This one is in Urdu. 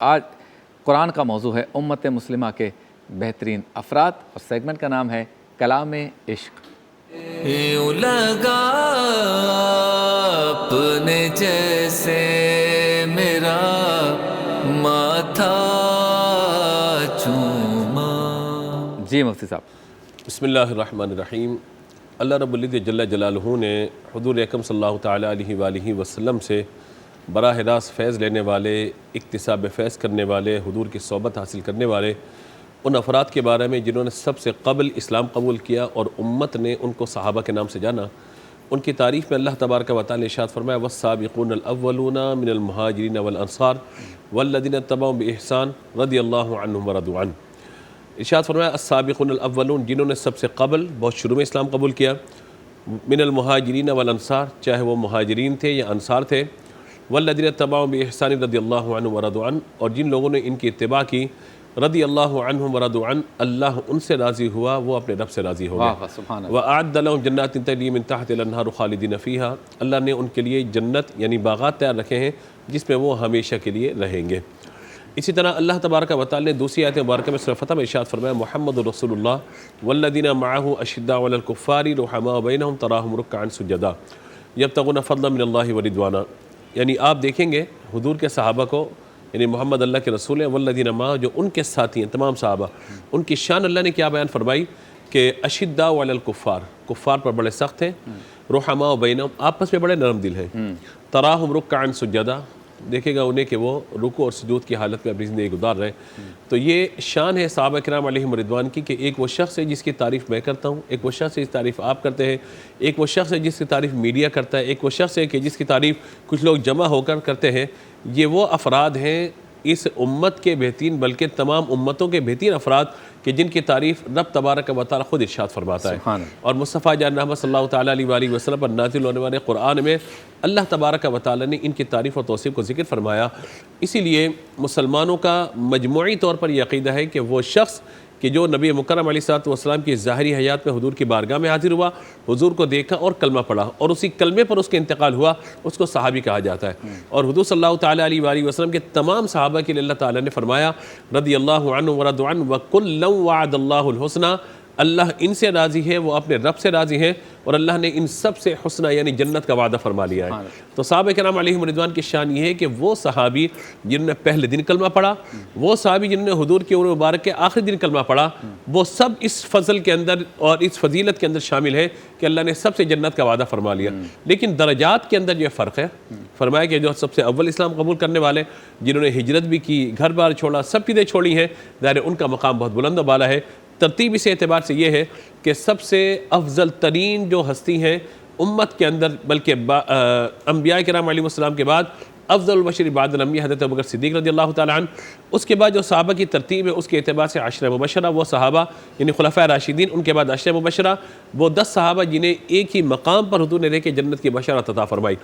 آج قرآن کا موضوع ہے امت مسلمہ کے بہترین افراد اور سیگمنٹ کا نام ہے کلام عشق۔ یوں لگا اپنے جیسے میرا ماتھا چوما۔ جی مفتی صاحب۔ بسم اللہ الرحمن الرحیم۔ اللہ رب العزت جل جلالہ نے حضور اکرم صلی اللہ تعالیٰ علیہ وآلہ وسلم سے براہ راست فیض لینے والے، اکتساب فیض کرنے والے، حضور کی صحبت حاصل کرنے والے ان افراد کے بارے میں جنہوں نے سب سے قبل اسلام قبول کیا اور امت نے ان کو صحابہ کے نام سے جانا، ان کی تعریف میں اللہ تبارک و تعالیٰ نے ارشاد فرمایا والسابقون الاولون من المہاجرین والانصار والذین اتبعوہم بإحسان رضی اللہ عنہم ورضوا عنہ۔ ارشاد فرمایا السابقون الاولون، جنہوں نے سب سے قبل بہت شروع میں اسلام قبول کیا، من المہاجرین والانصار، چاہے وہ مہاجرین تھے یا انصار تھے، والذین اتبعوہم بإحسان رضی اللہ عنہم ورضوا عنہ، اور جن لوگوں نے ان کی اتباع کی رضی اللہ عنہم ورضوا عنہ، اللہ ان سے راضی ہوا، وہ اپنے رب سے راضی ہو گئے۔ سبحان اللہ۔ وَأَعَدَّ لَهُمْ جَنَّاتٍ تَجْرِي مِن تَحْتِهَا الْأَنْهَارُ خَالِدِينَ فِيهَا، اللہ نے ان کے لیے جنت یعنی باغات تیار رکھے ہیں جس میں وہ ہمیشہ کے لیے رہیں گے۔ اسی طرح اللہ تبارک و تعالی نے دوسری آیت مبارکہ میں سورہ فتح میں ارشاد فرمایا محمد رسول اللہ والذین معہ اشداء علی الکفار رحماء بینہم تراہم رکعا سجدا یبتغون فضلا من اللہ ورضوانا، یعنی آپ دیکھیں گے حضور کے صحابہ کو، یعنی محمد اللہ کے رسول ہیں، والذین معہ جو ان کے ساتھی ہیں تمام صحابہ، ان کی شان اللہ نے کیا بیان فرمائی کہ اشداء علی الکفار، کفار پر بڑے سخت ہیں، رحماء بینہم آپس میں بڑے نرم دل ہیں، تراہم رکعا سجدا دیکھے گا انہیں کہ وہ رکوع اور سجود کی حالت میں اپنی زندگی گزار رہے۔ تو یہ شان ہے صحابہ کرام علیہم رضوان کی کہ ایک وہ شخص ہے جس کی تعریف میں کرتا ہوں، ایک وہ شخص ہے جس کی تعریف آپ کرتے ہیں، ایک وہ شخص ہے جس کی تعریف میڈیا کرتا ہے، ایک وہ شخص ہے کہ جس کی تعریف کچھ لوگ جمع ہو کر کرتے ہیں۔ یہ وہ افراد ہیں اس امت کے بہترین بلکہ تمام امتوں کے بہترین افراد کہ جن کی تعریف رب تبارک و تعالی خود ارشاد فرماتا ہے، اور مصطفیٰ جان رحمت صلی اللہ تعالیٰ علیہ وآلہ وسلم پر نازل ہونے والے قرآن میں اللہ تبارک و تعالی نے ان کی تعریف اور توصیف کو ذکر فرمایا۔ اسی لیے مسلمانوں کا مجموعی طور پر یہ عقیدہ ہے کہ وہ شخص کہ جو نبی مکرم علیہ السلام کی ظاہری حیات میں حضور کی بارگاہ میں حاضر ہوا، حضور کو دیکھا اور کلمہ پڑھا اور اسی کلمے پر اس کے انتقال ہوا، اس کو صحابی کہا جاتا ہے۔ اور حضور صلی اللہ تعالیٰ علیہ وآلہ وسلم کے تمام صحابہ کے لیے اللہ تعالیٰ نے فرمایا رضی اللہ عنہ ورضوا عنہ وَكُلًّا وَعَدَ اللَّهُ الْحُسْنَى، اللہ ان سے راضی ہے، وہ اپنے رب سے راضی ہیں، اور اللہ نے ان سب سے حسنہ یعنی جنت کا وعدہ فرما لیا ہے۔ تو صحابہ کرام علیہم رضوان کی شان یہ ہے کہ وہ صحابی جنہوں نے پہلے دن کلمہ پڑھا، وہ صحابی جنہوں نے حضور کی عمر مبارک کے آخری دن کلمہ پڑھا، وہ سب اس فضل کے اندر اور اس فضیلت کے اندر شامل ہے کہ اللہ نے سب سے جنت کا وعدہ فرما لیا۔ لیکن درجات کے اندر یہ فرق ہے، فرمایا کہ جو سب سے اول اسلام قبول کرنے والے جنہوں نے ہجرت بھی کی، گھر بار چھوڑا، سب چیزیں چھوڑی ہیں، ظاہر ان کا مقام بہت بلند و بالا ہے۔ ترتیب اس اعتبار سے یہ ہے کہ سب سے افضل ترین جو ہستی ہیں امت کے اندر، بلکہ انبیاء کرام علیہ السلام کے بعد افضل البشر بعد الانبیاء حضرت ابوبکر صدیق رضی اللہ تعالیٰ عنہ، اس کے بعد جو صحابہ کی ترتیب ہے اس کے اعتبار سے عشرہ مبشرہ وہ صحابہ یعنی خلفاء راشدین، ان کے بعد عشرہ مبشرہ وہ 10 صحابہ جنہیں ایک ہی مقام پر حضور نے رہ کے جنت کی بشارت عطا فرمائی۔